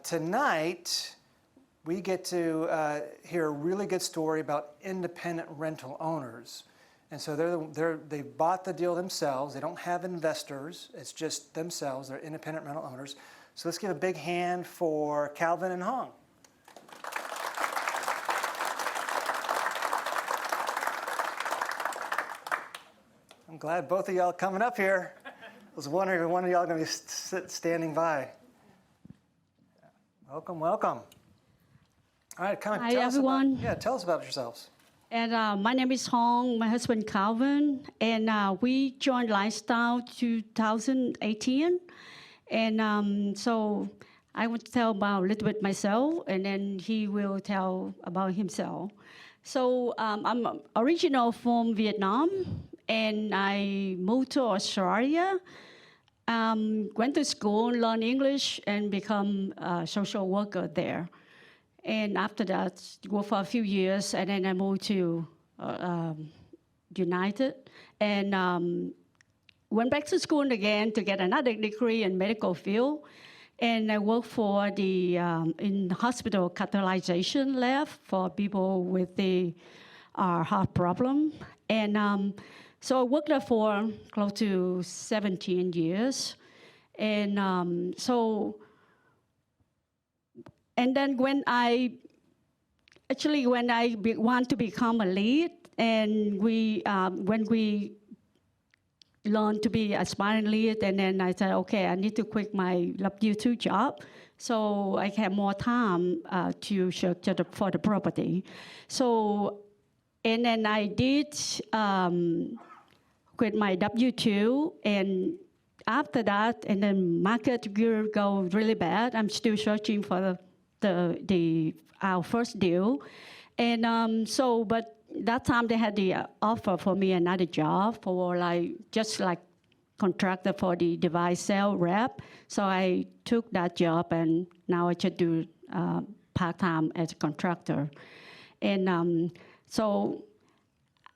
Tonight, we get to hear a really good story about independent rental owners. And so they bought the deal themselves. They don't have investors. It's just themselves. They're independent rental owners. So let's give a big hand for Calvin and Hong. I'm glad both of y'all coming up here. I was wondering if one of y'all going to be standing by. Welcome, welcome. All right, come on. Hi, everyone. Tell us about yourselves. And my name is Hong, my husband Calvin, and we joined Lifestyle 2018. And so I will tell about a little bit myself, and then he will tell about himself. So I'm original from Vietnam, and I moved to Australia. Went to school, learned English, and become a social worker there. And after that, worked for a few years, and then I moved to United, and went back to school again to get another degree in medical field. And I worked for the in hospital catheterization lab for people with the heart problem. And so I worked there for close to 17 years. And and then when I want to become a lead, and when we learned to be aspiring lead, and then I said, okay, I need to quit my W-2 job, so I have more time to search for the property. So, and then I did quit my W-2, and after that, and then market will go really bad. I'm still searching for our first deal, and but that time they had the offer for me another job for just like contractor for the device sale rep. So I took that job, and now I just do part-time as a contractor. And so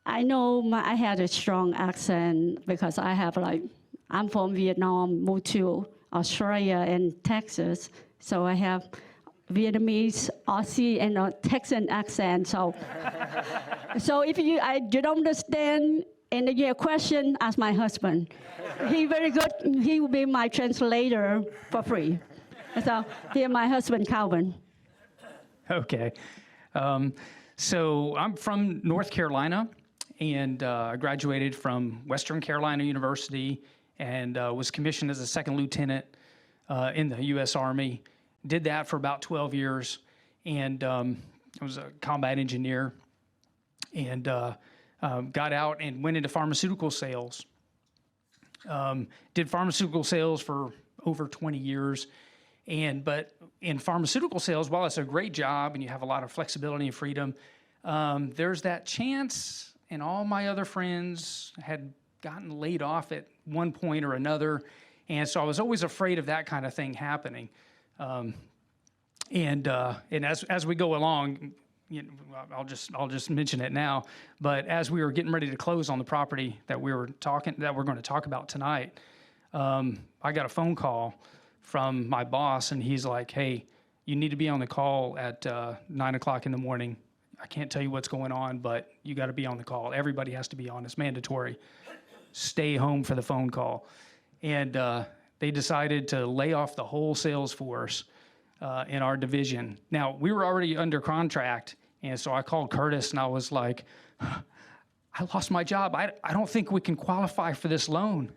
I know I had a strong accent because I'm from Vietnam, moved to Australia and Texas, so I have Vietnamese, Aussie, and a Texan accent. So, so if you don't understand and you have a question, ask my husband. He's very good. He will be my translator for free. So here's my husband, Calvin. Okay. So I'm from North Carolina, and I graduated from Western Carolina University and was commissioned as a second lieutenant in the U.S. Army. Did that for about 12 years, and I was a combat engineer, and got out and went into pharmaceutical sales. Did pharmaceutical sales for over 20 years, but in pharmaceutical sales, while it's a great job and you have a lot of flexibility and freedom, there's that chance, and all my other friends had gotten laid off at one point or another, and so I was always afraid of that kind of thing happening. And as we go along, I'll just mention it now. But as we were getting ready to close on the property that we're going to talk about tonight, I got a phone call from my boss, and he's like, "Hey, you need to be on the call at 9 o'clock in the morning. I can't tell you what's going on, but you got to be on the call. Everybody has to be on. It's mandatory. Stay home for the phone call." And they decided to lay off the whole sales force in our division. Now, we were already under contract, and so I called Curtis, and I was like, "I lost my job. I don't think we can qualify for this loan."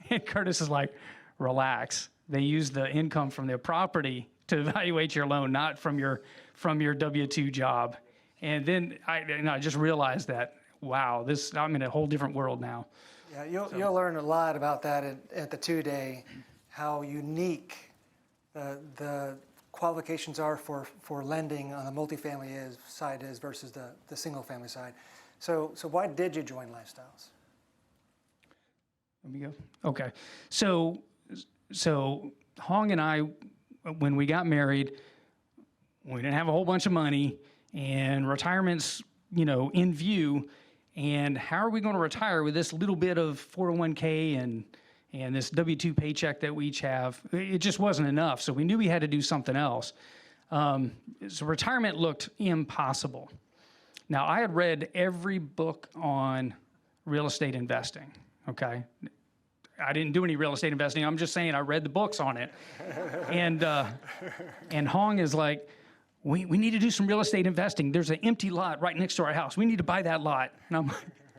And Curtis is like, "Relax. They use the income from their property to evaluate your loan, not from your W-2 job." And then I just realized that, wow, I'm in a whole different world now. Yeah, you'll learn a lot about that at the 2-day, how unique the qualifications are for lending on the multifamily side is versus the single family side. So why did you join Lifestyles? Let me go. Okay. So Hong and I, when we got married, we didn't have a whole bunch of money, and retirement's in view. And how are we going to retire with this little bit of 401k and this W-2 paycheck that we each have, it just wasn't enough. So we knew we had to do something else. So retirement looked impossible. Now, I had read every book on real estate investing, okay? I didn't do any real estate investing. I'm just saying I read the books on it. And Hong is like, we need to do some real estate investing. There's an empty lot right next to our house. We need to buy that lot. And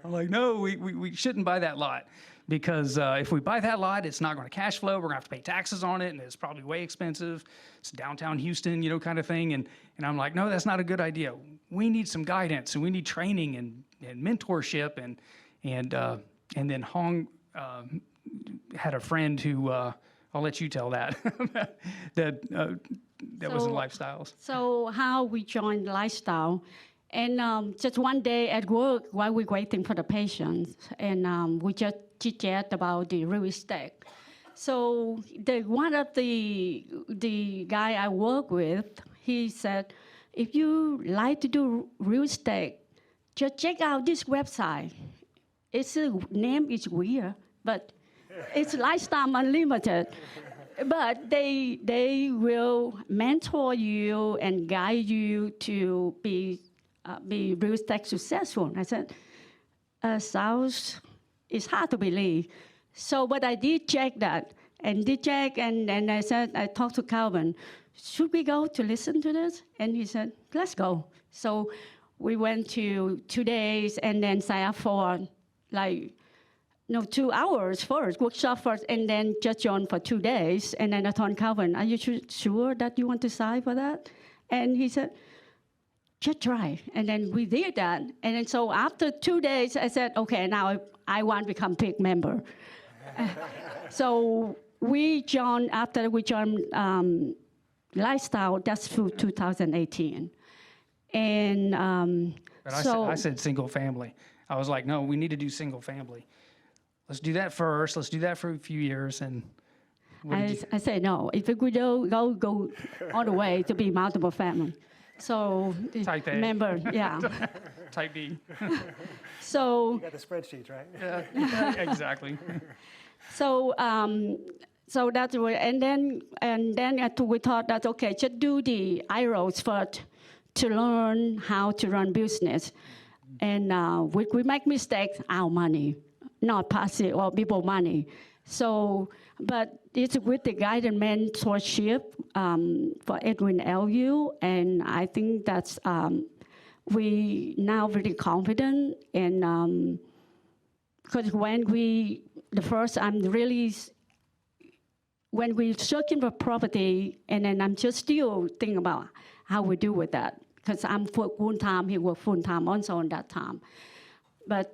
I'm like, no, we shouldn't buy that lot. Because if we buy that lot, it's not going to cash flow. We're going to have to pay taxes on it, and it's probably way expensive. It's downtown Houston, kind of thing. And I'm like, no, that's not a good idea. We need some guidance, and we need training and mentorship. And then Hong had a friend who I'll let you tell that that was in Lifestyles. So how we joined Lifestyle. And just one day at work, while we're waiting for the patients, and we just chit-chat about the real estate. So one of the guy I work with, he said, if you like to do real estate, just check out this website. Its name is weird, but it's Lifestyle Unlimited. But they will mentor you and guide you to be real estate successful. And I said, it's hard to believe. So, but I did check that, and I said, I talked to Calvin, should we go to listen to this? And he said, let's go. So we went to 2 days and then sign up for 2 hours first, workshop first, and then just join for 2 days. And then I told Calvin, are you sure that you want to sign for that? And he said, just try. And then we did that. And then so after 2 days, I said, okay, now I want to become big member. So after we joined Lifestyle, that's through 2018. And But I said single family. I was like, no, we need to do single family. Let's do that first. Let's do that for a few years. And I said, no, if we go all the way to be multiple family. So Type A. remember, yeah. Type B. So You got the spreadsheets, right? Yeah, exactly. so that's what, and then we thought that okay, just do the IROs first to learn how to run business, and we make mistakes, our money, not passive or people money. So, but it's with the guided mentorship for Edwin Lu, and I think that's we now very confident. And because when we're searching for property, and then I'm just still thinking about how we do with that, because I'm full time, he worked full time also on that time, but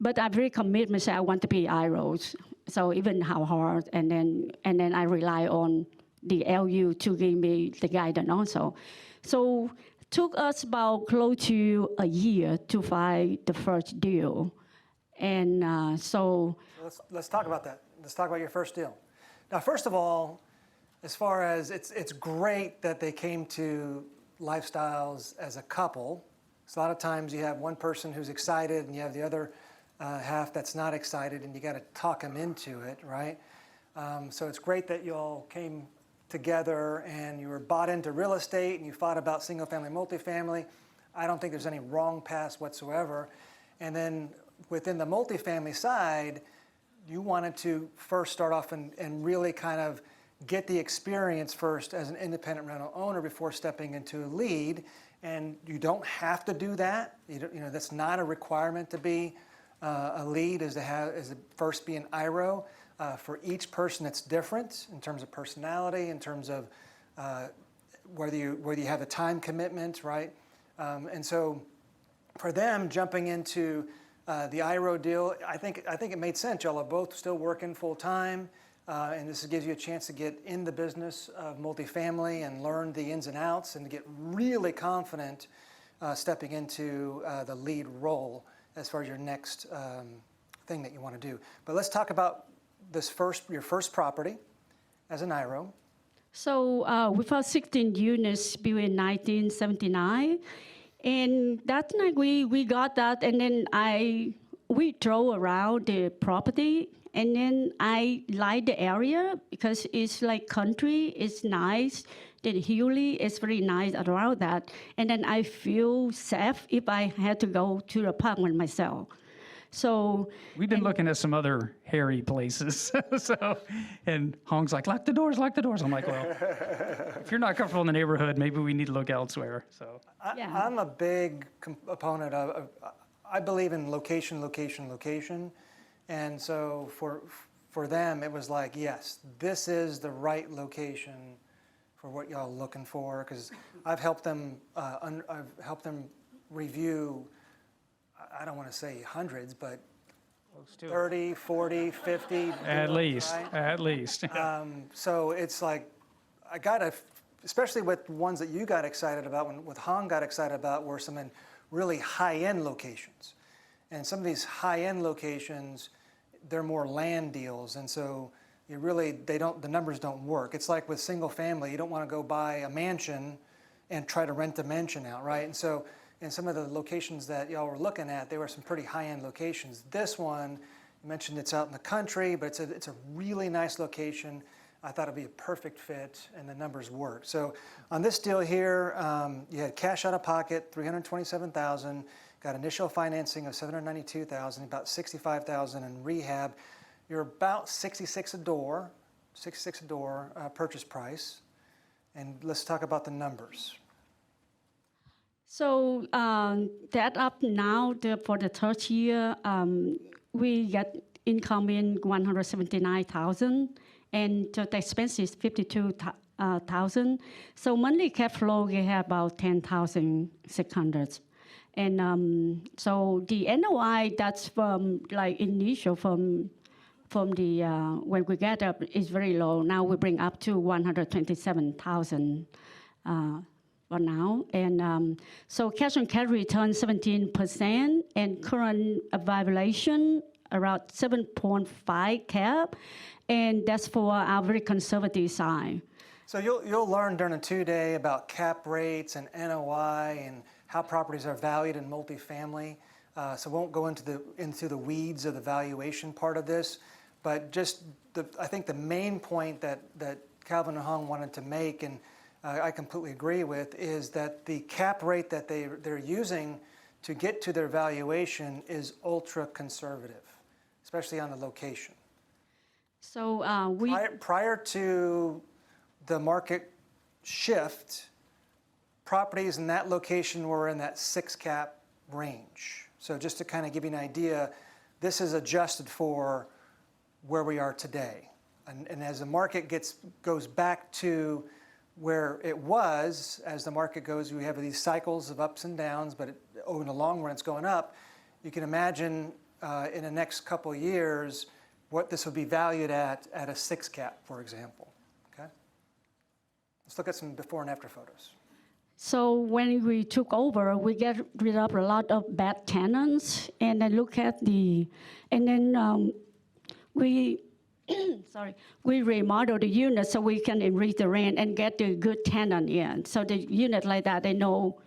But I very commit myself. I want to be IROs. So even how hard, and then I rely on the LU to give me the guidance also. So took us about close to a year to find the first deal, and so. Let's talk about that. Let's talk about your first deal. Now, first of all, as far as it's great that they came to Lifestyles as a couple. So a lot of times you have one person who's excited and you have the other half that's not excited, and you got to talk them into it, right? So it's great that you all came together and you were bought into real estate and you fought about single family, multifamily. I don't think there's any wrong paths whatsoever. And then within the multifamily side, you wanted to first start off and really kind of get the experience first as an independent rental owner before stepping into a lead. And you don't have to do that. That's not a requirement to be a lead, is to first be an IRO. For each person, it's different in terms of personality, in terms of whether you have a time commitment, right? And so, for them jumping into the IRO deal, I think it made sense. Y'all are both still working full time, and this gives you a chance to get in the business of multifamily and learn the ins and outs, and to get really confident stepping into the lead role as far as your next thing that you want to do. But let's talk about your first property as an IRO. So we found 16 units built in 1979. And that night we got that, and then we drove around the property, and then I like the area because it's like country, it's nice. The hilly is very nice around that. And then I feel safe if I had to go to the apartment myself. So We've been looking at some other hairy places. So, and Hong's like, lock the doors, lock the doors. I'm like, well, if you're not comfortable in the neighborhood, maybe we need to look elsewhere. So, Yeah. I'm a big opponent of, I believe in location, location, location. And so for them, it was like, yes, this is the right location for what y'all are looking for. Because I've helped them review, I don't want to say hundreds, but 30, 40, 50. at deals, least, right? at least. So it's like, I gotta, especially with ones that you got excited about, with Hong got excited about, were some in really high-end locations. And some of these high-end locations, they're more land deals, and so you really, the numbers don't work. It's like with single family, you don't want to go buy a mansion and try to rent the mansion out, right? And so in some of the locations that y'all were looking at, they were some pretty high-end locations. This one, you mentioned it's out in the country, but it's a really nice location. I thought it'd be a perfect fit, and the numbers work. So on this deal here, you had cash out of pocket, $327,000, got initial financing of $792,000, about $65,000 in rehab. You're about $66 a door purchase price. And let's talk about the numbers. So that up now for the third year, we get income in 179,000, and the expense is 52,000. So monthly cash flow we have about 10,600, and so the NOI that's from like initial from the when we get up is very low. Now we bring up to 127,000. For now, and so cash on cash return 17%, and current valuation around 7.5 cap, and that's for our very conservative side. So you'll learn during a 2-day about cap rates and NOI and how properties are valued in multifamily. So we won't go into the weeds of the valuation part of this, but just I think the main point that Calvin and Hong wanted to make, and I completely agree with, is that the cap rate that they're using to get to their valuation is ultra conservative, especially on the location. So prior to the market shift, properties in that location were in that 6 cap range. So just to kind of give you an idea, this is adjusted for where we are today. And as the market goes back to where it was, as the market goes, we have these cycles of ups and downs, but in the long run, it's going up. You can imagine in the next couple of years what this would be valued at a 6 cap, for example. Okay? Let's look at some before and after photos. So when we took over, we get rid of a lot of bad tenants, and then we we remodel the unit so we can increase the rent and get the good tenant in. So the unit like that, they know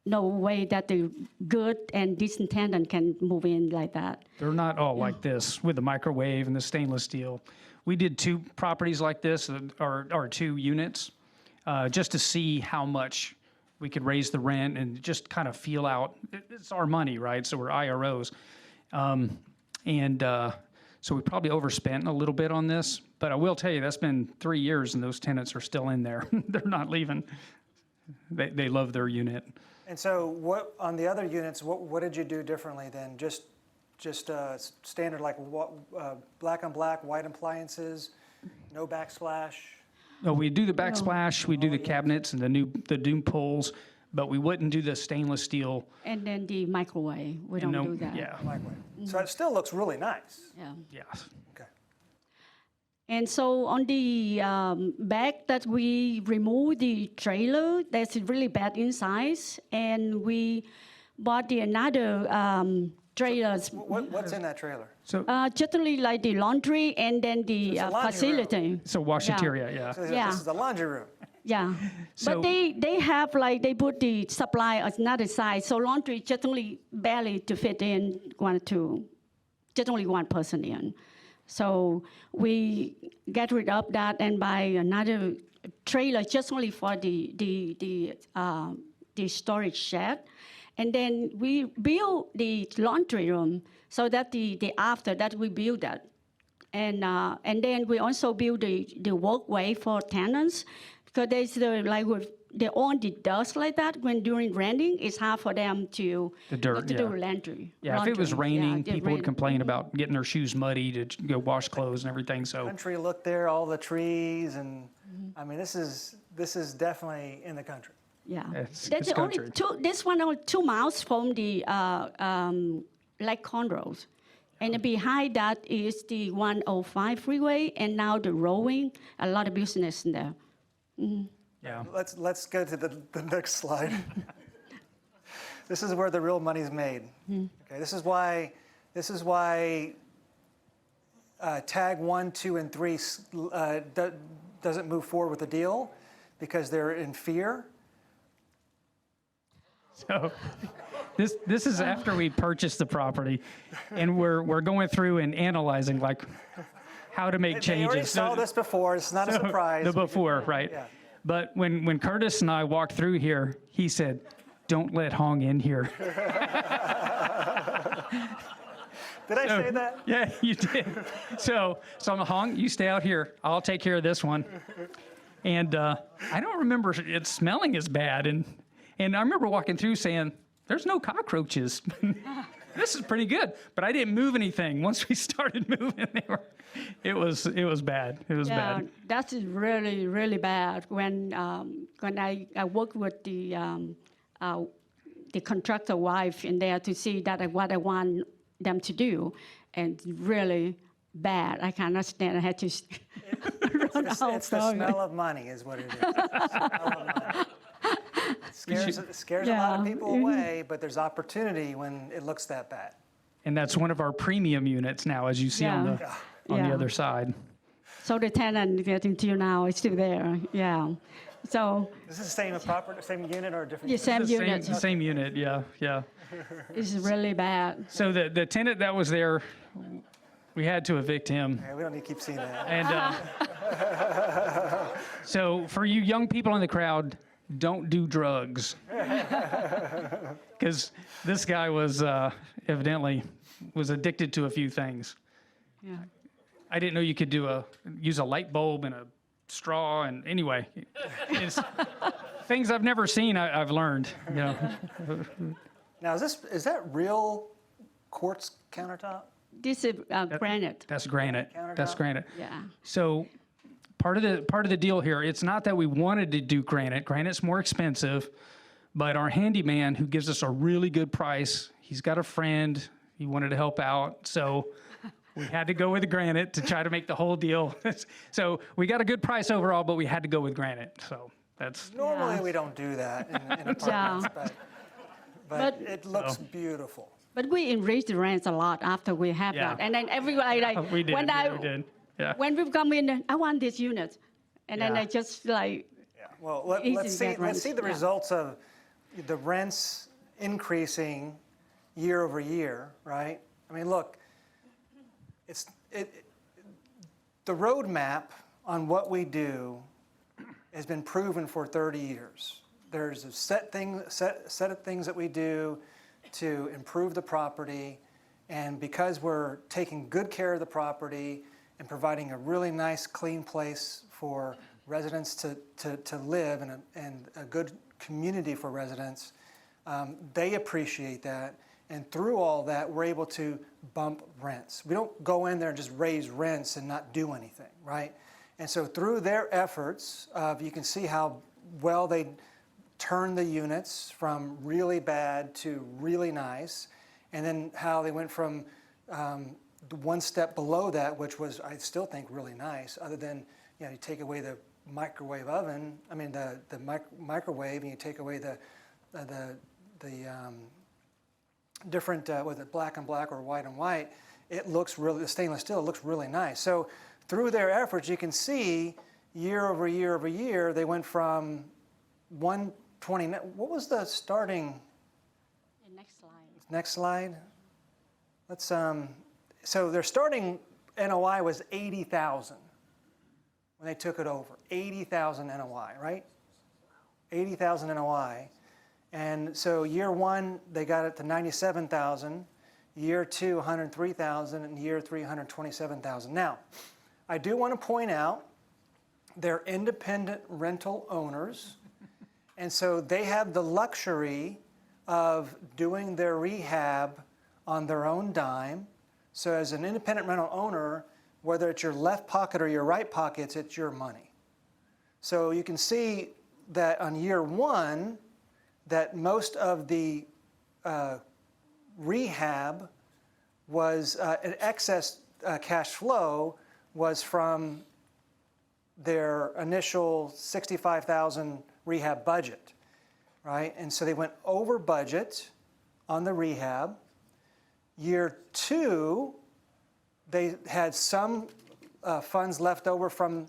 no way that the good and decent tenant can move in like that. They're not all like this with the microwave and the stainless steel. We did 2 properties like this, or 2 units, just to see how much we could raise the rent and just kind of feel out. It's our money, right? So we're IROs. So we probably overspent a little bit on this, but I will tell you that's been 3 years and those tenants are still in there. They're not leaving. They love their unit. And so what on the other units, what did you do differently than just standard, like what, black on black, white appliances, no backsplash? No, we do the backsplash, we do the cabinets and the doom poles, but we wouldn't do the stainless steel. And then the microwave, we don't do that. Yeah. Microwave. So it still looks really nice. Yeah. Yes. Okay. And so on the back that we remove the trailer, that's really bad inside, and we bought another trailers. What's in that trailer? So Generally like the laundry and then the It's a laundry facility. so washateria, yeah. So Yeah. This is the laundry room. Yeah, So- but they have like, they put the supply on another side, so laundry just only barely to fit in just only one person in. So we get rid of that and buy another trailer just only for the storage shed. And then we build the laundry room so that the after that we build that. And then we also build the walkway for tenants, because there's they own the dust like that. When during raining, it's hard for them to The dirt, to yeah. do laundry. Yeah, if it was laundry. raining, Yeah, people would complain about getting their shoes muddy to go wash clothes and everything. So Country look there, all the trees, and I mean, this is definitely in the country. Yeah, It's that's the only country. this one only 2 miles from the Lake Conroe. And behind that is the 105 freeway, and now the rowing, a lot of business in there. yeah, Let's go to the next slide. This is where the real money's made. Okay, this is why tag 1, 2, and 3 doesn't move forward with the deal, because they're in fear. so this is after we purchased the property, and we're going through and analyzing like how to make They changes. already saw this before. It's not a surprise. The before, right? Yeah. But when Curtis and I walked through here, he said, "Don't let Hong in here." Did I say that? Yeah, you did. So I'm Hong, you stay out here. I'll take care of this one. And I don't remember it smelling as bad. And I remember walking through saying, "There's no cockroaches. This is pretty good." But I didn't move anything. Once we started moving, it was bad. It was Yeah, bad. that's really, really bad. When I work with the contractor wife in there to see that what I want them to do, and really bad. I cannot stand. I had to run out. It's the smell of money is what it is. It's the smell of money. It scares a lot of Yeah. people away, but there's opportunity when it looks that bad. And that's one of our premium units now, as you see on Yeah. the Yeah. other side. So the tenant getting to now is still there. Yeah. So Is this the same property, same unit, or a different? the same Same, unit same unit, yeah. is really bad. So the tenant that was there, we had to evict him. Okay, we don't need to keep seeing that. And so for you young people in the crowd, don't do drugs. Because this guy was evidently was addicted to a few things. Yeah. I didn't know you could use a light bulb and a straw, and anyway, it's things I've never seen. I've learned. You know. Now, is that real quartz countertop? This is granite. That's granite. That's Countertop? granite. Yeah. So part of the deal here, it's not that we wanted to do granite. Granite's more expensive, but our handyman who gives us a really good price, he's got a friend, he wanted to help out, so we had to go with granite to try to make the whole deal. So we got a good price overall, but we had to go with granite. So that's Normally, Yeah. we don't do that in apartments, but it looks beautiful. But we increase the rents a lot after we have Yeah. that. And then everybody like, we did. when we did. Yeah. when we come in, I want this unit. And then Yeah. I just like, Yeah. Well, Easy let's to see. get Let's see the rents, yeah. results of the rents increasing year over year, right? I mean, look, the roadmap on what we do has been proven for 30 years. There's a set of things that we do to improve the property, and because we're taking good care of the property and providing a really nice, clean place for residents to live and a good community for residents, they appreciate that. And through all that, we're able to bump rents. We don't go in there and just raise rents and not do anything, right? And so through their efforts, you can see how well they turn the units from really bad to really nice, and then how they went from the one step below that, which was, I still think, really nice, other than, you take away the microwave oven, the microwave, and you take away the different, was it black and black or white and white, it looks really, the stainless steel looks really nice. So through their efforts, you can see, year over year over year, they went from 120. What was the starting? Next slide. Next slide. Let's so their starting NOI was 80,000 when they took it over. 80,000 NOI, right? 80,000 NOI. And so year one, they got it to 97,000. Year two, 103,000, and year three, 127,000. Now, I do want to point out they're independent rental owners, and so they have the luxury of doing their rehab on their own dime. So as an independent rental owner, whether it's your left pocket or your right pocket, it's your money. So you can see that on year one, that most of the rehab was an excess cash flow was from their initial 65,000 rehab budget, right? And so they went over budget on the rehab. Year two, they had some funds left over from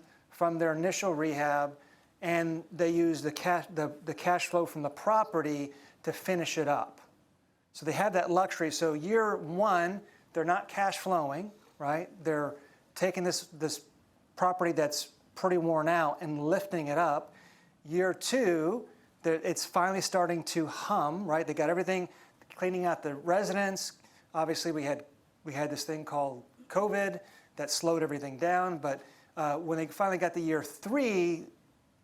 their initial rehab, and they used the cash flow from the property to finish it up. So they have that luxury. So year one, they're not cash flowing, right? They're taking this property that's pretty worn out and lifting it up. Year two, it's finally starting to hum, right? They got everything, cleaning out the residence. Obviously, we had this thing called COVID that slowed everything down. But when they finally got to year three,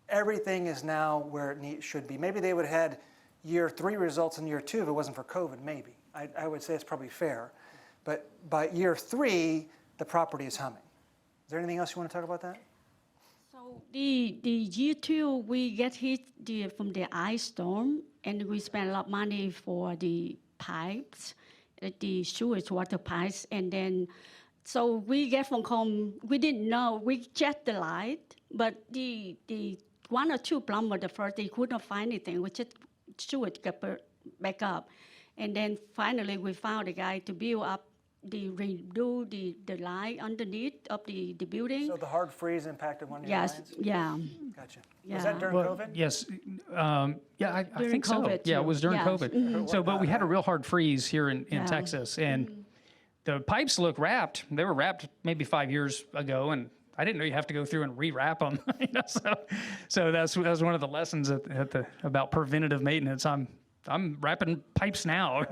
everything is now where it should be. Maybe they would have had year three results in year two if it wasn't for COVID, maybe. I would say it's probably fair. But by year three, the property is humming. Is there anything else you want to talk about that? So the year two, we get hit from the ice storm, and we spend a lot of money for the pipes, the sewage water pipes, and then so we get phone call. We didn't know. We checked the light, but the one or two plumbers the first they could not find anything. We just sewage got back up, and then finally we found a guy to build up redo the line underneath of the building. So the hard freeze impacted one of your Yes, lines? yeah. Gotcha. Yeah. Was that during COVID? Yes. I During think so. COVID, Yeah, it too. was during Yeah. COVID. Mhm. So, but we had a real hard freeze here in Yeah. Texas, and the pipes look wrapped. They were wrapped maybe 5 years ago, and I didn't know you have to go through and rewrap them. So that was one of the lessons about preventative maintenance. I'm wrapping pipes now,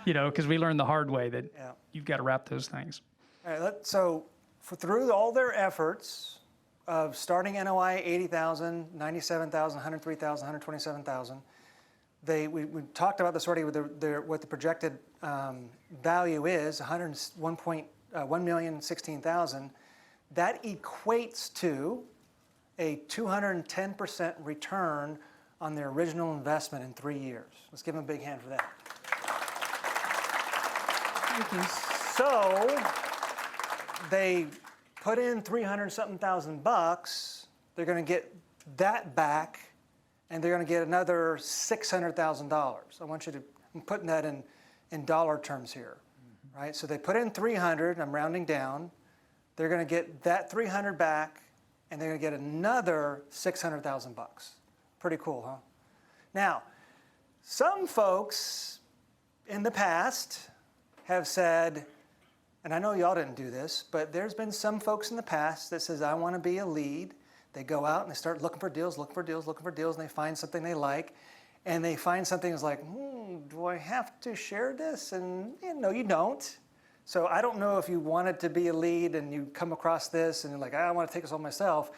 because we learned the hard way that you've got to wrap those things. All right, so through all their efforts of starting NOI 80,000, 97,000, 103,000, 127,000, we talked about this already with what the projected value is, 1,016,000. That equates to a 210% return on their original investment in 3 years. Let's give them a big hand for that. Thank you. So they put in 300-something thousand bucks. They're going to get that back, and they're going to get another $600,000. I want you to, I'm putting that in dollar terms here, right? So they put in 300. I'm rounding down. They're going to get that 300 back, and they're going to get another 600,000 bucks. Pretty cool, huh? Now, some folks in the past have said, and I know y'all didn't do this, but there's been some folks in the past that says, I want to be a lead. They go out and they start looking for deals, and they find something they like, and they find something that's like, do I have to share this? And no, you don't. So I don't know if you wanted to be a lead and you come across this and you're like, I want to take this all myself.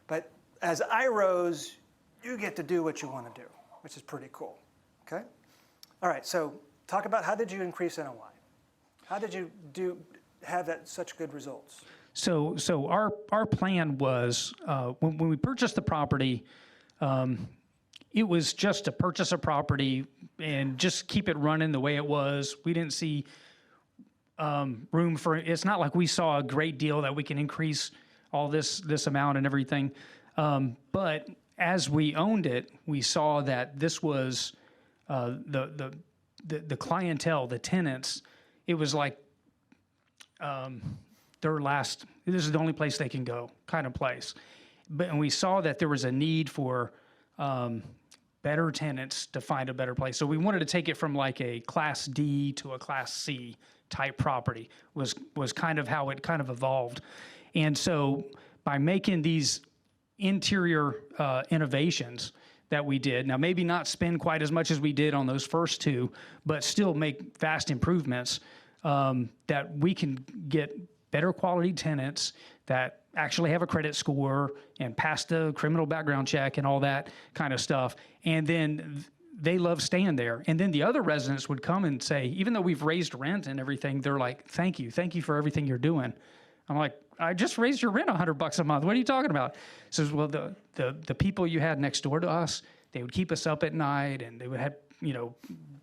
But as IROs, you get to do what you want to do, which is pretty cool, okay? All right, so talk about how did you increase NOI? How did you have such good results? So our plan was when we purchased the property, it was just to purchase a property and just keep it running the way it was. We didn't see room for. It's not like we saw a great deal that we can increase all this amount and everything. But as we owned it, we saw that this was the clientele, the tenants. It was like their last. This is the only place they can go, kind of place. and we saw that there was a need for better tenants to find a better place. So we wanted to take it from like a Class D to a Class C type property was kind of how it kind of evolved. And so by making these interior innovations that we did, now maybe not spend quite as much as we did on those first two, but still make vast improvements, that we can get better quality tenants that actually have a credit score and pass the criminal background check and all that kind of stuff. And then they love staying there. And then the other residents would come and say, even though we've raised rent and everything, they're like, thank you for everything you're doing. I'm like, I just raised your rent $100 a month. What are you talking about? He says, well, the people you had next door to us, they would keep us up at night, and they would have,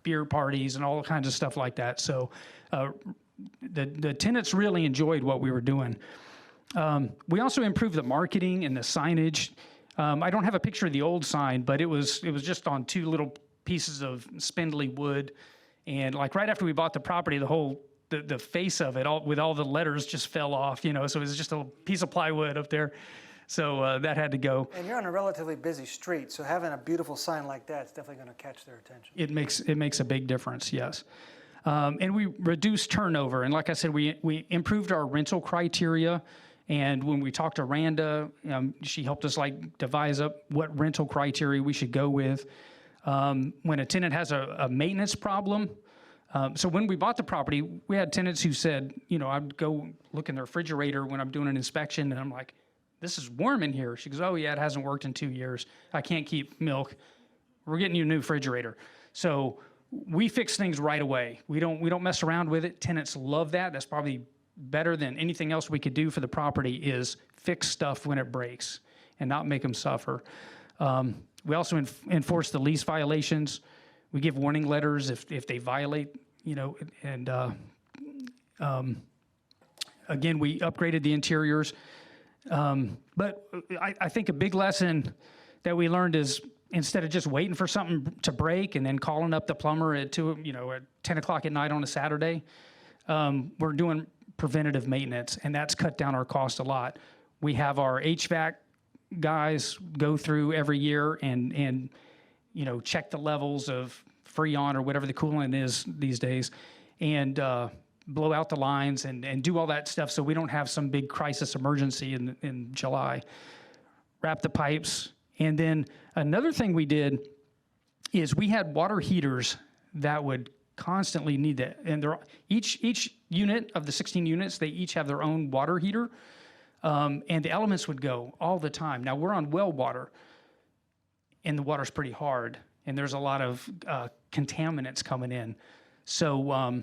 beer parties and all kinds of stuff like that. So the tenants really enjoyed what we were doing. We also improved the marketing and the signage. I don't have a picture of the old sign, but it was just on two little pieces of spindly wood. And like right after we bought the property, the face of it, with all the letters just fell off, so it was just a piece of plywood up there. So that had to go. And you're on a relatively busy street, so having a beautiful sign like that is definitely going to catch their attention. It makes a big difference, yes. And we reduced turnover. And like I said, we improved our rental criteria. And when we talked to Randa, she helped us devise up what rental criteria we should go with. When a tenant has a maintenance problem, so when we bought the property, we had tenants who said, I'd go look in the refrigerator when I'm doing an inspection, and I'm like, this is warm in here. She goes, oh yeah, it hasn't worked in 2 years. I can't keep milk. We're getting you a new refrigerator. So we fix things right away. We don't mess around with it. Tenants love that. That's probably better than anything else we could do for the property, is fix stuff when it breaks and not make them suffer. We also enforce the lease violations. We give warning letters if they violate, and again, we upgraded the interiors. But I think a big lesson that we learned is, instead of just waiting for something to break and then calling up the plumber at 10 o'clock at night on a Saturday, we're doing preventative maintenance, and that's cut down our cost a lot. We have our HVAC guys go through every year and check the levels of Freon or whatever the coolant is these days, and blow out the lines and do all that stuff so we don't have some big crisis emergency in July. Wrap the pipes. And then another thing we did is we had water heaters that would constantly need that. And each unit of the 16 units, they each have their own water heater. And the elements would go all the time. Now, we're on well water, and the water's pretty hard, and there's a lot of contaminants coming in. So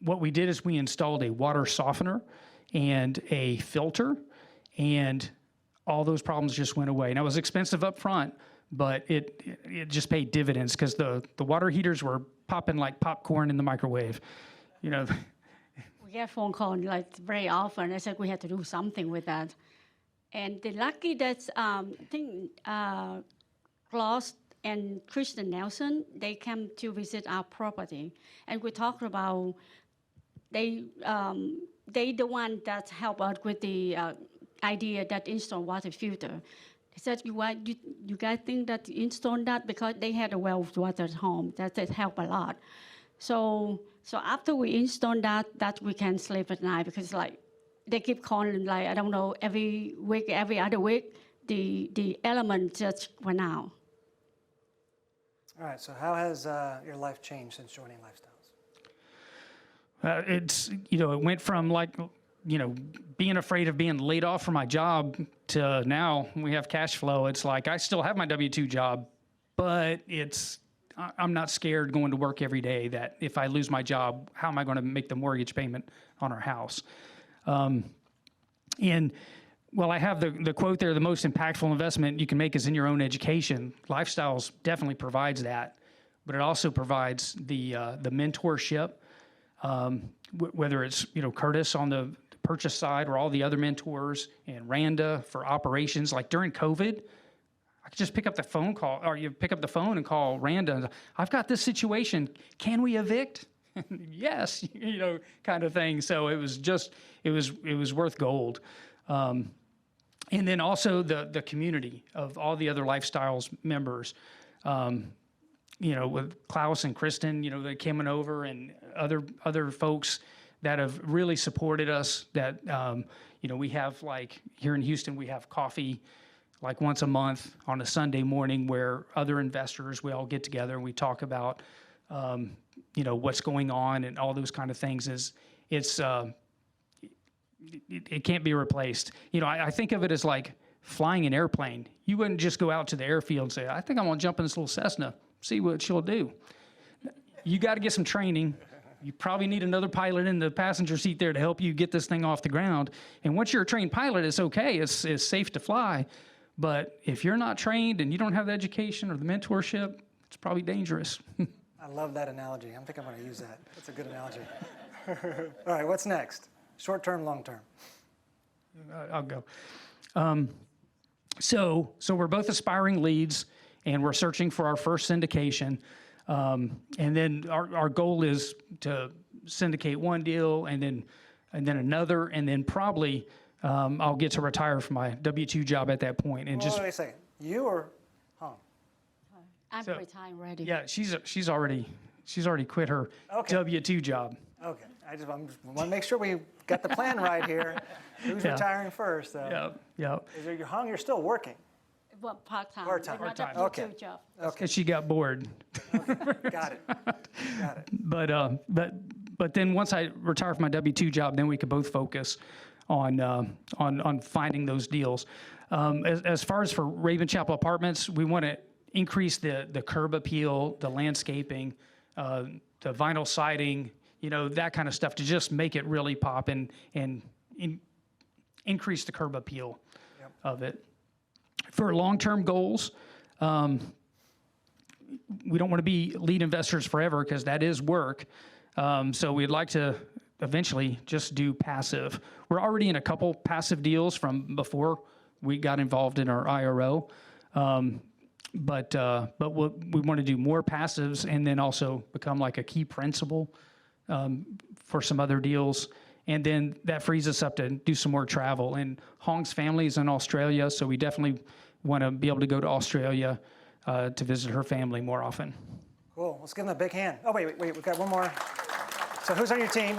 what we did is we installed a water softener and a filter, and all those problems just went away. Now, it was expensive up front, but it just paid dividends, because the water heaters were popping like popcorn in the microwave. We get phone call very often. I said we had to do something with that. And the lucky that I think Klaus and Kristen Nelson, they came to visit our property, and we talked about they the one that helped us with the idea that install water filter. They said, you guys think that install that, because they had a well of water at home. That helped a lot. So after we install that we can sleep at night, because they keep calling I don't know, every week, every other week, the element just went out. All right, so how has your life changed since joining Lifestyles? It went from being afraid of being laid off from my job to now we have cash flow. It's like I still have my W-2 job, but I'm not scared going to work every day that if I lose my job, how am I going to make the mortgage payment on our house? I have the quote there, the most impactful investment you can make is in your own education. Lifestyles definitely provides that, but it also provides the mentorship, whether it's, Curtis on the purchase side, or all the other mentors, and Randa for operations. Like during COVID, I could just pick up the phone call, or you pick up the phone and call Randa. I've got this situation. Can we evict? Yes, kind of thing. So it was worth gold. And then also the community of all the other Lifestyles members, with Klaus and Kristen, they coming over, and other folks that have really supported us. That we have, like here in Houston, we have coffee like once a month on a Sunday morning where other investors, we all get together and we talk about what's going on and all those kind of things. It can't be replaced. I think of it as like flying an airplane. You wouldn't just go out to the airfield and say, I think I'm gonna jump in this little Cessna, see what she'll do. You got to get some training. You probably need another pilot in the passenger seat there to help you get this thing off the ground. And once you're a trained pilot, it's okay. It's safe to fly. But if you're not trained and you don't have the education or the mentorship, it's probably dangerous. I love that analogy. I think I'm going to use that. That's a good analogy. All right, what's next? Short term, long term. I'll go. So we're both aspiring leads, and we're searching for our first syndication. And then our goal is to syndicate one deal, and then another, and then probably I'll get to retire from my W-2 job at that point, and Wait a second. You or Hong? I'm retired already. Yeah, she's already quit her W-2 job. Okay. I just want to make sure we got the plan right here. Who's retiring first, though? Yeah. You're Hong, you're still working. Well, part-time. Part-time. Not Part-time. a Okay. W-2 job. Because she got bored. Got it. But then once I retire from my W-2 job, then we could both focus on finding those deals. As far as for Raven Chapel Apartments, we want to increase the curb appeal, the landscaping, the vinyl siding, that kind of stuff, to just make it really pop and increase the curb appeal of it. For long-term goals, we don't want to be lead investors forever, because that is work. So we'd like to eventually just do passive. We're already in a couple passive deals from before we got involved in our IRO. But we want to do more passives, and then also become like a key principal for some other deals. And then that frees us up to do some more travel. And Hong's family is in Australia, so we definitely want to be able to go to Australia to visit her family more often. Cool. Let's give them a big hand. Oh, wait. We've got one more. So who's on your team?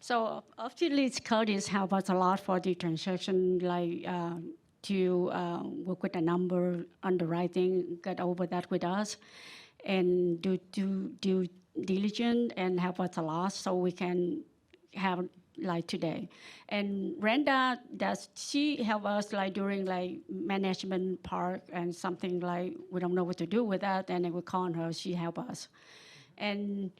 So, actually, Curtis helped us a lot for the transaction, like to work with the number, underwriting, get over that with us, and do due diligence, and help us a lot so we can have like today. And Brenda, she helped us like during like management part and something like we don't know what to do with that, and then we call her, she helped us. And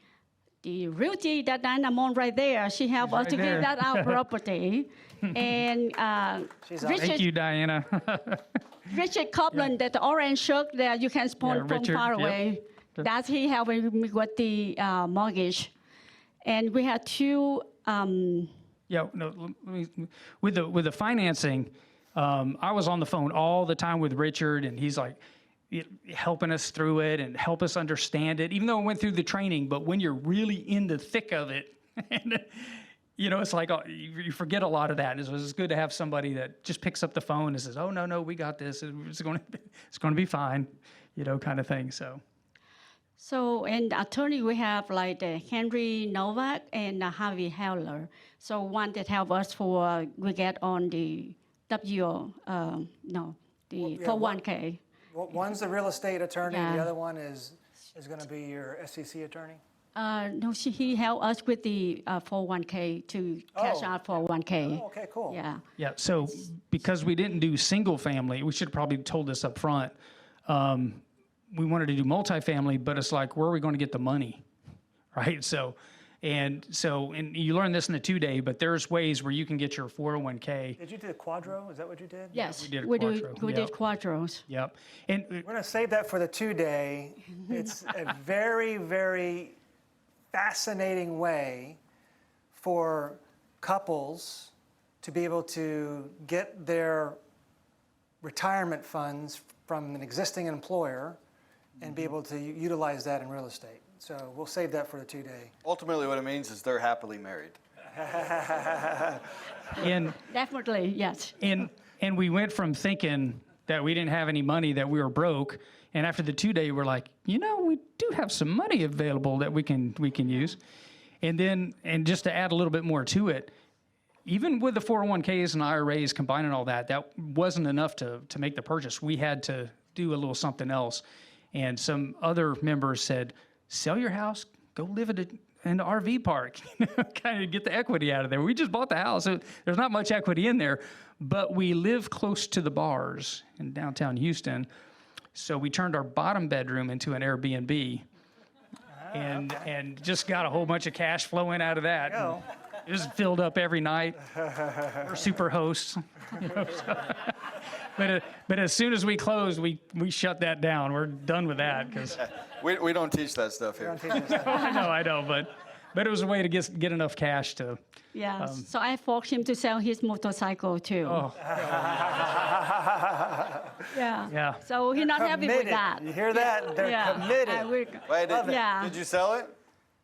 the realty that I'm on right there, she helped us to get that our property. And Thank you, Diana. Richard Copeland, that orange shirt there, you can spot from Richard, far away. That's he helping me with the mortgage. And we had two. With the financing, I was on the phone all the time with Richard, and he's like helping us through it and help us understand it, even though I went through the training. But when you're really in the thick of it, and it's like you forget a lot of that. And it's good to have somebody that just picks up the phone and says, "Oh no, we got this. It's going to be fine," kind of thing. So, in the attorney, we have like Henry Novak and Harvey Heller. So one that help us we get on the 401k. One's the real estate attorney. Yeah. The other one is going to be your SEC attorney. No, he helped us with the 401k to cash out 401k. Oh, okay, cool. Yeah. Yeah. So because we didn't do single family, we should have probably told this up front. We wanted to do multifamily, but it's like, where are we going to get the money, right? So you learn this in the 2-day, but there's ways where you can get your 401k. Did you do the Quadro? Is that what you did? Yes, we did a we Quattro. did Quattros. Yep. And We're going to save that for the 2-day. It's a very, very fascinating way for couples to be able to get their retirement funds from an existing employer and be able to utilize that in real estate. So we'll save that for the 2-day. Ultimately, what it means is they're happily married. And Definitely, yes. and we went from thinking that we didn't have any money, that we were broke, and after the 2 day, we're like, you know, we do have some money available that we can use. And then, and just to add a little bit more to it, even with the 401ks and IRAs combining all that, that wasn't enough to make the purchase. We had to do a little something else. And some other members said, sell your house, go live at an RV park, kind of get the equity out of there. We just bought the house. So there's not much equity in there, but we live close to the bars in downtown Houston. So we turned our bottom bedroom into an Airbnb and just got a whole bunch of cash flowing out of that. Go. It was filled up every night. We're super hosts. But as soon as we closed, we shut that down. We're done with that because We don't teach that stuff here. I know, but it was a way to get enough cash to. Yeah. So I forced him to sell his motorcycle too. Oh, Yeah. yeah. So he's not happy with Committed. that. You hear that? They're Yeah. committed. I will- Wait, Yeah. did you sell it?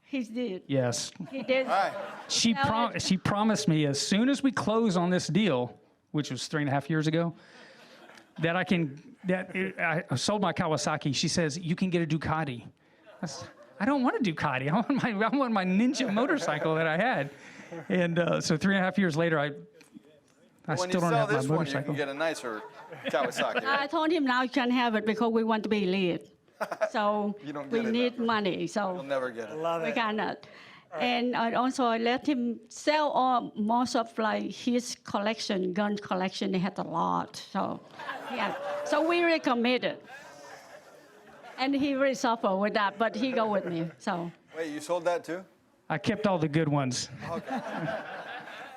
He did. Yes. He did. All right. She promised me as soon as we close on this deal, which was 3.5 years ago, that I sold my Kawasaki. She says, you can get a Ducati. I don't want a Ducati. I want my Ninja motorcycle that I had. And so 3.5 years later, I When still you don't sell have my this one, you motorcycle. can get a nicer Kawasaki. I Right? told him now you can have it because we want to be lead. So You don't we get it need that way. money. You'll So never get it. Love we it. cannot. And also I let him sell most of like his collection, gun collection. He had a lot. So yeah. So we really committed. And he really suffered with that, but he go with me. So Wait, you sold that too? I kept all the good ones.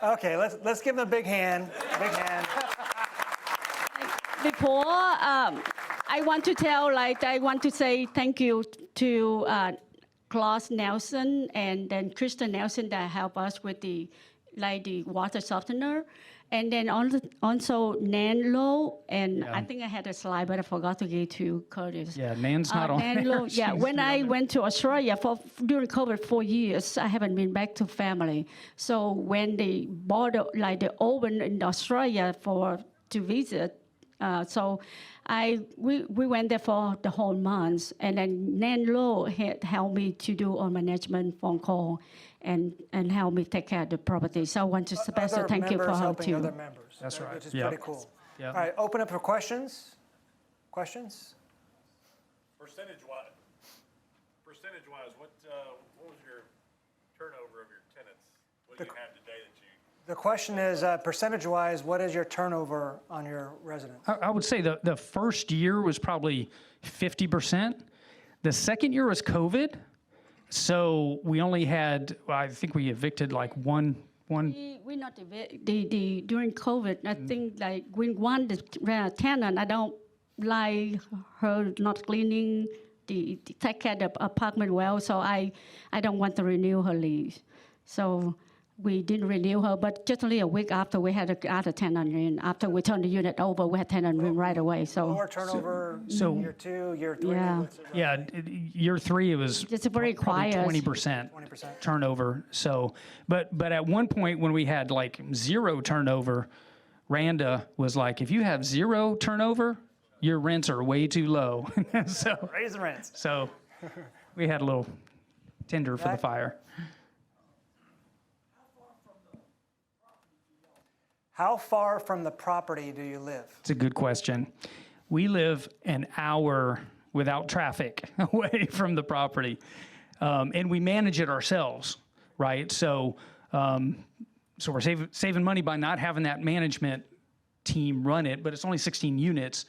Okay, let's give them a big hand. Big hand. before, I want to say thank you to Klaus Nelson and then Kristen Nelson that help us with the water softener. And then also Nan Lo, and I think I had a slide, but I forgot to give to Curtis. Yeah, Nan's not on Nan there. Lo, yeah, She's when the I other- went to Australia during COVID 4 years, I haven't been back to family. So when the border, they opened in Australia to visit, so we went there for the whole month, and then Nan Lo had helped me to do all management phone call and help me take care of the property. So I want to special Other thank you for members her helping too. other members. That's right. Which is Yep. pretty cool. Yep. All right, open up for questions. Questions? Percentage-wise, what was your turnover of your tenants? What do you have today that you? The question is, percentage-wise, what is your turnover on your residents? I would say the first year was probably 50%. The second year was COVID. So we only had, I think we evicted like one. We not during COVID. I think we want the tenant. I don't like her not cleaning take care of the apartment well. So I don't want to renew her lease. So we didn't renew her, but just only a week after we had other tenant in. After we turned the unit over, we had tenant in right away. So Lower turnover, So- year 2, year 3? Yeah. what's it like? Yeah, year 3 it was it's very probably quiet. 20% 20%. turnover. So, but at one point when we had like 0 turnover, Randa was like, if you have 0 turnover, your rents are way too low. Raise the rents. So we had a little tinder for the Right. fire. How far from the property do you live? It's a good question. We live an hour without traffic away from the property, and we manage it ourselves, right? So we're saving money by not having that management team run it, but it's only 16 units,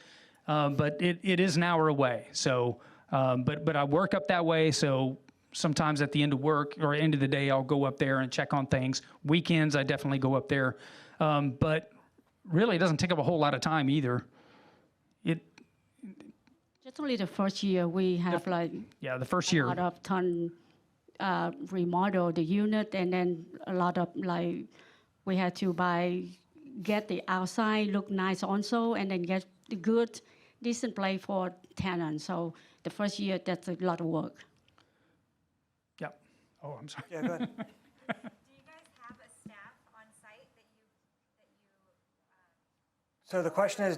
but it is an hour away. So, but I work up that way, so sometimes at the end of work or end of the day, I'll go up there and check on things. Weekends, I definitely go up there. But really, it doesn't take up a whole lot of time either. Just only the first year we have Yeah, the first a year. lot of remodel the unit, and then a lot of we had to get the outside look nice also, and then get the good, decent place for tenants. So the first year, that's a lot of work. Yeah. Oh, I'm sorry. Yeah, go ahead. Do you guys have a So the question is,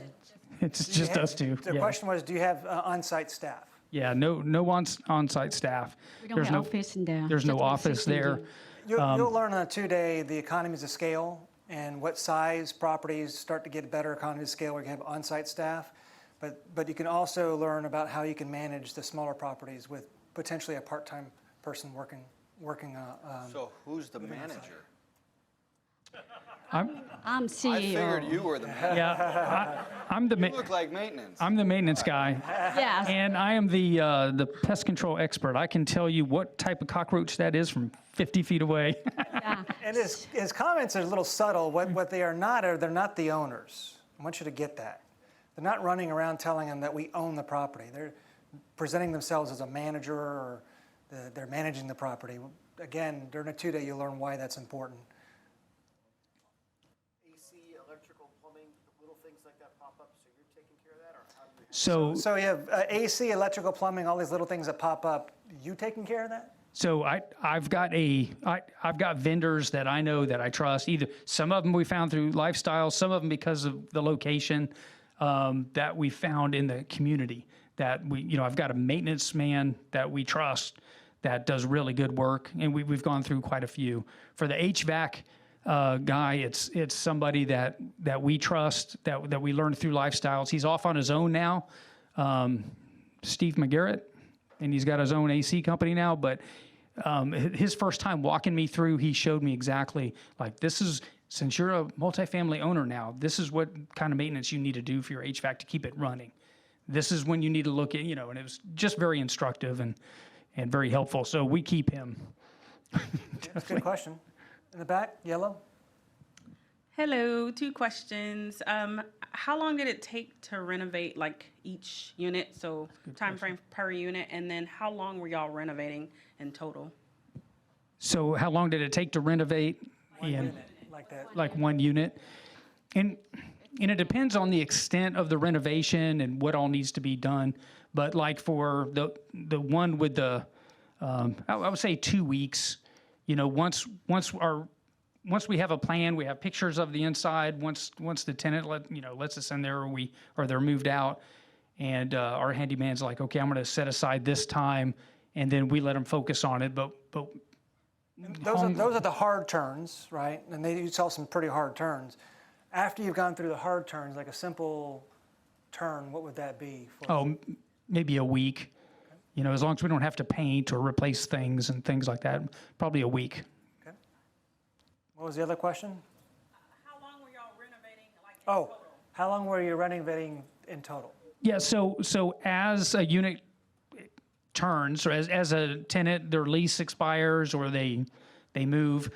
It's do you just have- us two. The Yeah. question was, do you have on-site staff? Yeah, no on-site staff. We don't There's have no office in there. There's no just like office sitting there. room. You'll learn on a 2-day the economies of scale and what size properties start to get better economies of scale where you have on-site staff. But you can also learn about how you can manage the smaller properties with potentially a part-time person working. So who's the manager? I'm I CEO. figured you were the manager. Yeah, I'm the You look like maintenance. I'm the maintenance guy, Yes. and I am the pest control expert. I can tell you what type of cockroach that is from 50 feet away. Yeah. And his comments are a little subtle. What they are not they're not the owners. I want you to get that. They're not running around telling them that we own the property. They're presenting themselves as a manager or they're managing the property. Again, during a 2-day, you'll learn why that's important. AC, electrical, plumbing, little things like that pop up, so you're taking care of that, or how do you? So So you have AC, electrical, plumbing, all these little things that pop up. You taking care of that? So I've got vendors that I know that I trust. Either some of them we found through Lifestyle, some of them because of the location that we found in the community. That I've got a maintenance man that we trust that does really good work, and we've gone through quite a few. For the HVAC guy, it's somebody that we trust that we learned through Lifestyles. He's off on his own now, Steve McGarrett, and he's got his own AC company now, but. His first time walking me through, he showed me exactly like since you're a multifamily owner now, this is what kind of maintenance you need to do for your HVAC to keep it running. This is when you need to look at, and it was just very instructive and very helpful. So we keep him. That's a good question. In the back, yellow? Hello, 2 questions. How long did it take to renovate like each unit? So time frame per unit, and then how long were y'all renovating in total? So how long did it take to renovate? Like that. Like 1 unit. And it depends on the extent of the renovation and what all needs to be done. But like for the one with the, I would say 2 weeks, once we have a plan, we have pictures of the inside. Once the tenant lets us in there, or they're moved out, and our handyman's like, okay, I'm going to set aside this time, and then we let them focus on it. But Those are the hard turns, right? And you saw some pretty hard turns. After you've gone through the hard turns, like a simple turn, what would that be? maybe a week, as long as we don't have to paint or replace things and things like that, probably a week. Okay. What was the other question? How long were y'all renovating like in Oh, total? how long were you renovating in total? Yeah, so as a unit turns, or as a tenant, their lease expires or they move,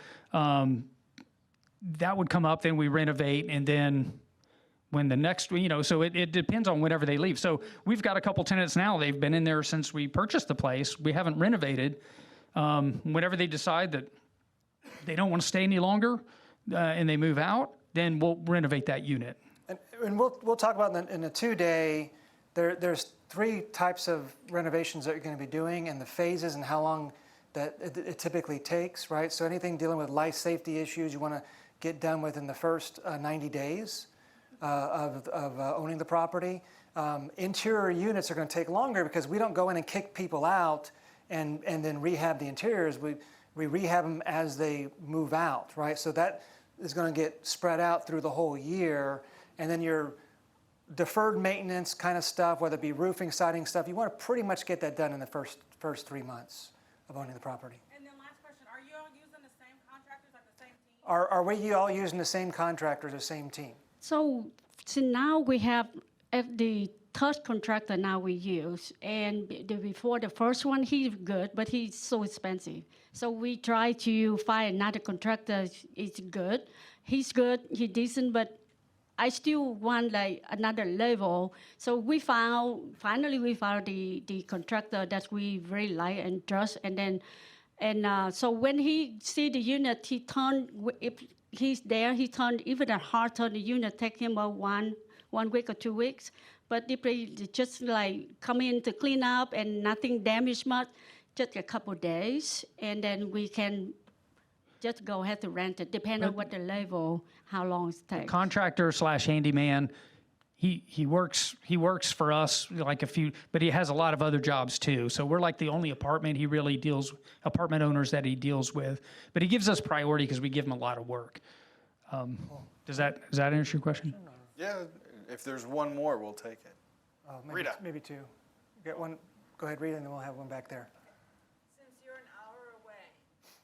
that would come up, then we renovate, and then when the next, so it depends on whenever they leave. So we've got a couple tenants now, they've been in there since we purchased the place. We haven't renovated. Whenever they decide that they don't want to stay any longer and they move out, then we'll renovate that unit. And we'll talk about in a 2-day, there's 3 types of renovations that you're going to be doing and the phases and how long that it typically takes, right? So anything dealing with life safety issues you want to get done within the first 90 days of owning the property. Interior units are going to take longer because we don't go in and kick people out and then rehab the interiors. We rehab them as they move out, right? So that is going to get spread out through the whole year. And then your deferred maintenance kind of stuff, whether it be roofing, siding stuff, you want to pretty much get that done in the first 3 months of owning the property. And then last question, are you all using the same contractors, like the same team? Are we all using the same contractors, the same team? So now we have the third contractor now we use, and before the first one, he's good, but he's so expensive. So we try to find another contractor. It's good. He's good. He's decent, but I still want like another level. So finally we found the contractor that we really like and trust, so when he see the unit, he turned. If he's there, he turned even a hard turn the unit take him about one week or 2 weeks. But if they just like come in to clean up and nothing damaged much, just a couple days, and then we can just go ahead to rent it, depending on what the level, how long it takes. Contractor / handyman, he works for us like a few, but he has a lot of other jobs too. So we're like the only apartment owners that he deals with. But he gives us priority because we give him a lot of work. Does that answer your question? Yeah, if there's one more, we'll take it. Rita. Maybe two. Get one. Go ahead, Rita, and then we'll have one back there. Since you're an hour away,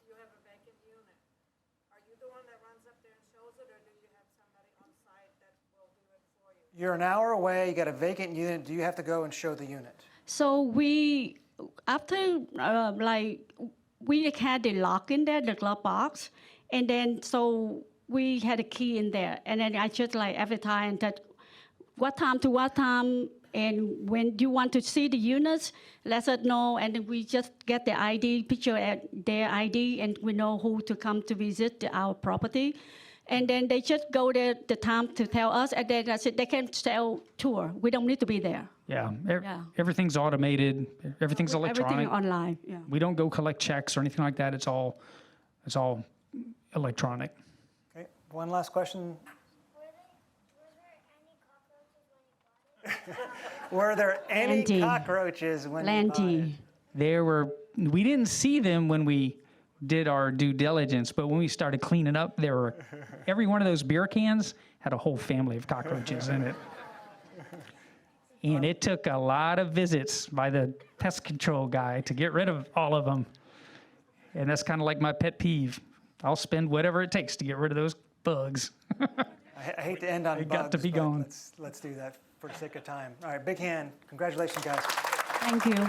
you have a vacant unit. Are you the one that runs up there and shows it, or do you have somebody on site that will do it for you? You're an hour away, you got a vacant unit, do you have to go and show the unit? So we, after we had the lock in there, the glove box, and then so we had a key in there, and then I just every time that what time to what time, and when you want to see the units, let us know, and then we just get the ID, picture at their ID, and we know who to come to visit our property. And then they just go there the time to tell us, and then I said they can sell tour. We don't need to be there. Yeah. Yeah. Everything's automated. Everything's electronic. Everything online. Yeah. We don't go collect checks or anything like that. It's all electronic. Okay, one last question. Were there any Plenty. cockroaches when you bought it? Plenty. We didn't see them when we did our due diligence, but when we started cleaning up, every one of those beer cans had a whole family of cockroaches in it. And it took a lot of visits by the pest control guy to get rid of all of them. And that's kind of like my pet peeve. I'll spend whatever it takes to get rid of those bugs. I hate to end on They bugs, got to be but gone. let's do that for the sake of time. All right, big hand. Congratulations, guys. Thank you.